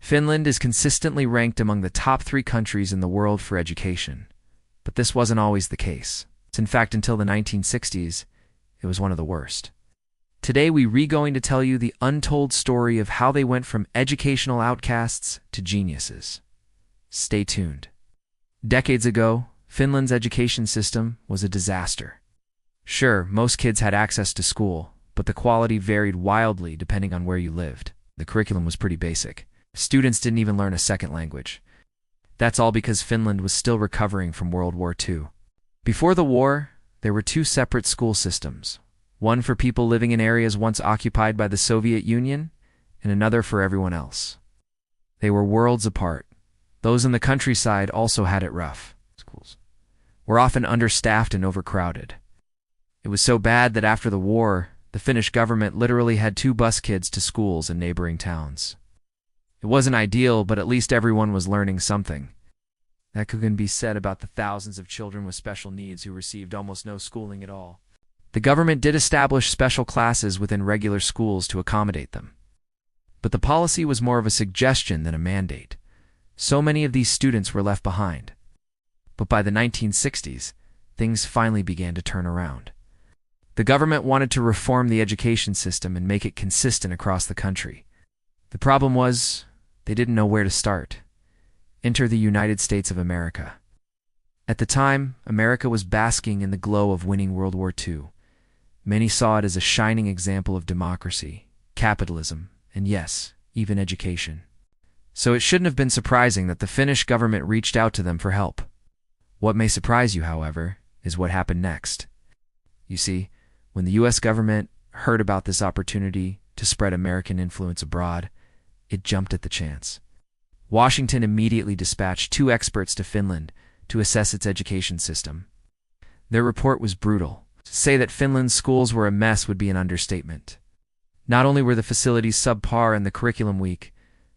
Finland is consistently ranked among the top 3 countries in the world for education, but this wasn't always the case. In fact, until the 1960s, it was one of the worst. Today, we're going to tell you the untold story of how they went from educational outcasts to geniuses. Stay tuned. Decades ago, Finland's education system was a disaster. Sure, most kids had access to school, but the quality varied wildly depending on where you lived. The curriculum was pretty basic. Students didn't even learn a second language. That's all because Finland was still recovering from World War II. Before the war, there were 2 separate school systems, one for people living in areas once occupied by the Soviet Union, and another for everyone else. They were worlds apart. Those in the countryside also had it rough. Schools were often understaffed and overcrowded. It was so bad that after the war, the Finnish government literally had 2 bus kids to schools in neighboring towns. It wasn't ideal, but at least everyone was learning something. That couldn't be said about the thousands of children with special needs who received almost no schooling at all. The government did establish special classes within regular schools to accommodate them. But the policy was more of a suggestion than a mandate. So many of these students were left behind. But by the 1960s, things finally began to turn around. The government wanted to reform the education system and make it consistent across the country. The problem was, they didn't know where to start. Enter the United States of America. At the time, America was basking in the glow of winning World War II. Many saw it as a shining example of democracy, capitalism, and yes, even education. So it shouldn't have been surprising that the Finnish government reached out to them for help. What may surprise you, however, is what happened next. You see, when the U.S. government heard about this opportunity to spread American influence abroad, it jumped at the chance. Washington immediately dispatched 2 experts to Finland to assess its education system. Their report was brutal. To say that Finland's schools were a mess would be an understatement. Not only were the facilities subpar and the curriculum weak,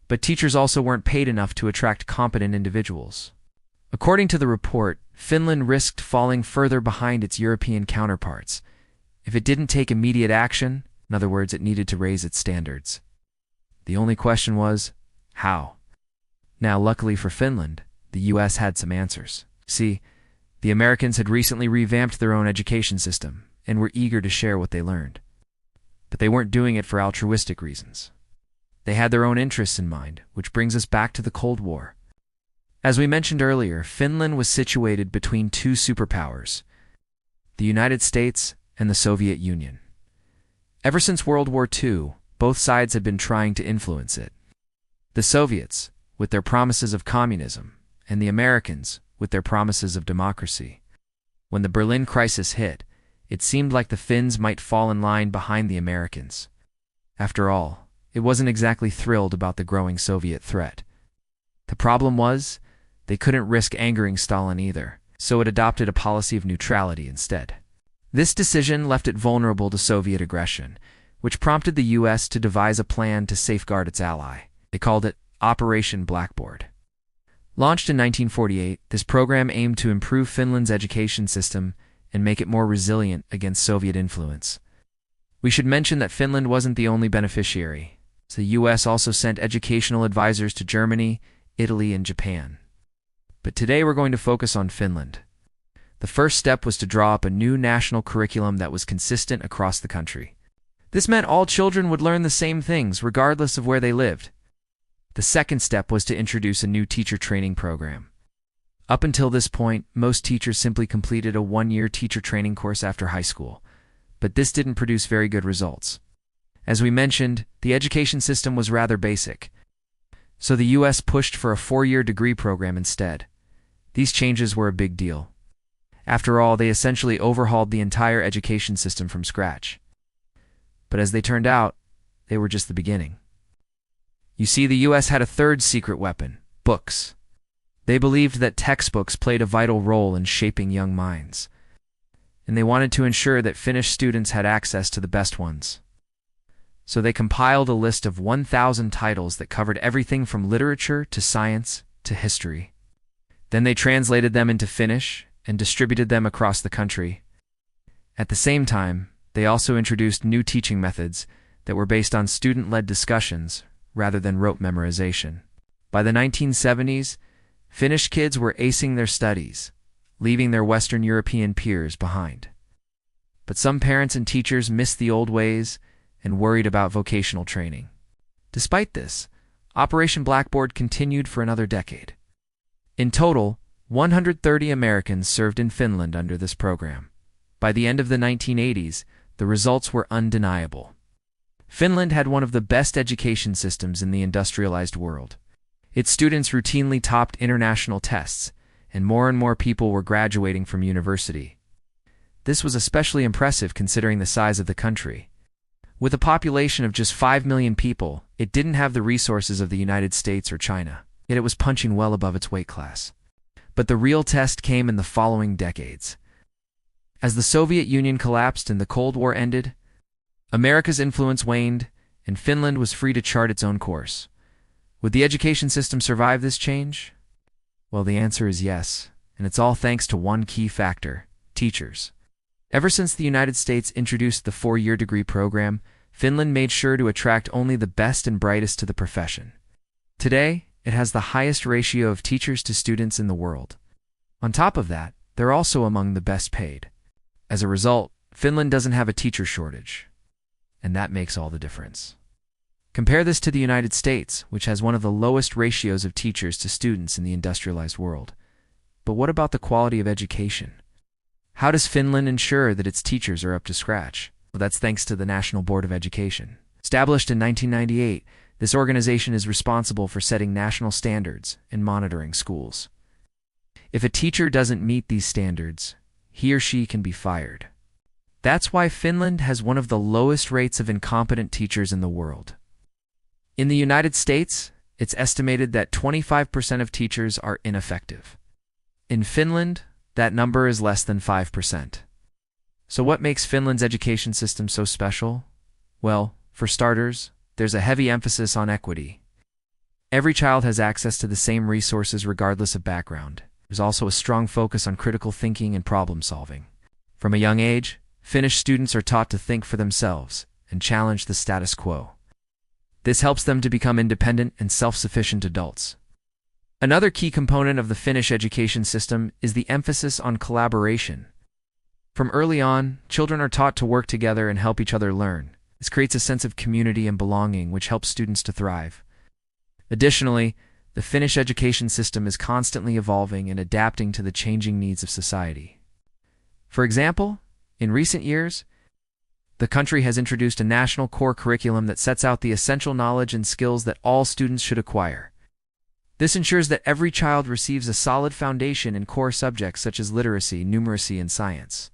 but teachers also weren't paid enough to attract competent individuals. According to the report, Finland risked falling further behind its European counterparts if it didn't take immediate action. In other words, it needed to raise its standards. The only question was, how? Now, luckily for Finland, the U.S. had some answers. See, the Americans had recently revamped their own education system and were eager to share what they learned. But they weren't doing it for altruistic reasons. They had their own interests in mind, which brings us back to the Cold War. As we mentioned earlier, Finland was situated between 2 superpowers, the United States and the Soviet Union. Ever since World War II, both sides had been trying to influence it. The Soviets, with their promises of communism, and the Americans, with their promises of democracy. When the Berlin crisis hit, it seemed like the Finns might fall in line behind the Americans. After all, it wasn't exactly thrilled about the growing Soviet threat. The problem was, they couldn't risk angering Stalin either, so it adopted a policy of neutrality instead. This decision left it vulnerable to Soviet aggression, which prompted the U.S. to devise a plan to safeguard its ally. They called it Operation Blackboard. Launched in 1948, this program aimed to improve Finland's education system and make it more resilient against Soviet influence. We should mention that Finland wasn't the only beneficiary. The U.S. also sent educational advisors to Germany, Italy, and Japan. But today we're going to focus on Finland. The first step was to draw up a new national curriculum that was consistent across the country. This meant all children would learn the same things, regardless of where they lived. The second step was to introduce a new teacher training program. Up until this point, most teachers simply completed a 1-year teacher training course after high school, but this didn't produce very good results. As we mentioned, the education system was rather basic, so the U.S. pushed for a 4-year degree program instead. These changes were a big deal. After all, they essentially overhauled the entire education system from scratch. But as they turned out, they were just the beginning. You see, the U.S. had a third secret weapon: books. They believed that textbooks played a vital role in shaping young minds, and they wanted to ensure that Finnish students had access to the best ones. So they compiled a list of 1,000 titles that covered everything from literature to science to history. Then they translated them into Finnish and distributed them across the country. At the same time, they also introduced new teaching methods that were based on student-led discussions rather than rote memorization. By the 1970s, Finnish kids were acing their studies, leaving their Western European peers behind. But some parents and teachers missed the old ways and worried about vocational training. Despite this, Operation Blackboard continued for another decade. In total, 130 Americans served in Finland under this program. By the end of the 1980s, the results were undeniable. Finland had one of the best education systems in the industrialized world. Its students routinely topped international tests, and more people were graduating from university. This was especially impressive considering the size of the country. With a population of just 5 million people, it didn't have the resources of the United States or China, yet it was punching well above its weight class. But the real test came in the following decades. As the Soviet Union collapsed and the Cold War ended, America's influence waned, and Finland was free to chart its own course. Would the education system survive this change? Well, the answer is yes, and it's all thanks to one key factor: teachers. Ever since the United States introduced the 4-year degree program, Finland made sure to attract only the best and brightest to the profession. Today, it has the highest ratio of teachers to students in the world. On top of that, they're also among the best paid. As a result, Finland doesn't have a teacher shortage, and that makes all the difference. Compare this to the United States, which has one of the lowest ratios of teachers to students in the industrialized world. But what about the quality of education? How does Finland ensure that its teachers are up to scratch? Well, that's thanks to the National Board of Education. Established in 1998, this organization is responsible for setting national standards and monitoring schools. If a teacher doesn't meet these standards, he or she can be fired. That's why Finland has one of the lowest rates of incompetent teachers in the world. In the United States, it's estimated that 25% of teachers are ineffective. In Finland, that number is less than 5%. So what makes Finland's education system so special? Well, for starters, there's a heavy emphasis on equity. Every child has access to the same resources regardless of background. There's also a strong focus on critical thinking and problem solving. From a young age, Finnish students are taught to think for themselves and challenge the status quo. This helps them to become independent and self-sufficient adults. Another key component of the Finnish education system is the emphasis on collaboration. From early on, children are taught to work together and help each other learn. This creates a sense of community and belonging, which helps students to thrive. Additionally, the Finnish education system is constantly evolving and adapting to the changing needs of society. For example, in recent years, the country has introduced a national core curriculum that sets out the essential knowledge and skills that all students should acquire. This ensures that every child receives a solid foundation in core subjects such as literacy, numeracy, and science.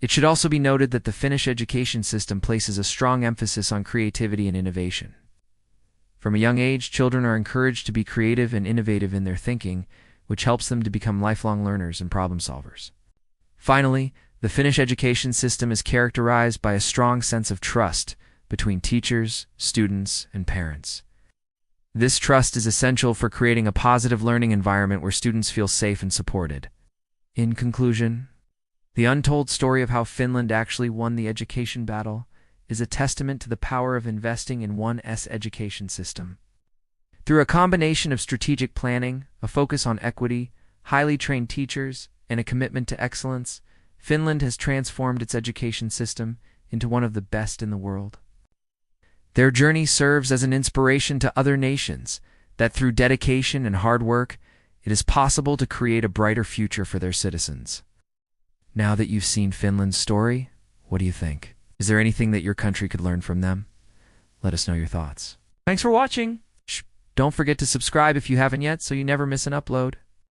It should also be noted that the Finnish education system places a strong emphasis on creativity and innovation. From a young age, children are encouraged to be creative and innovative in their thinking, which helps them to become lifelong learners and problem solvers. Finally, the Finnish education system is characterized by a strong sense of trust between teachers, students, and parents. This trust is essential for creating a positive learning environment where students feel safe and supported. In conclusion, the untold story of how Finland actually won the education battle is a testament to the power of investing in one's education system. Through a combination of strategic planning, a focus on equity, highly trained teachers, and a commitment to excellence, Finland has transformed its education system into one of the best in the world. Their journey serves as an inspiration to other nations that through dedication and hard work, it is possible to create a brighter future for their citizens. Now that you've seen Finland's story, what do you think? Is there anything that your country could learn from them? Let us know your thoughts. Thanks for watching. Don't forget to subscribe if you haven't yet so you never miss an upload.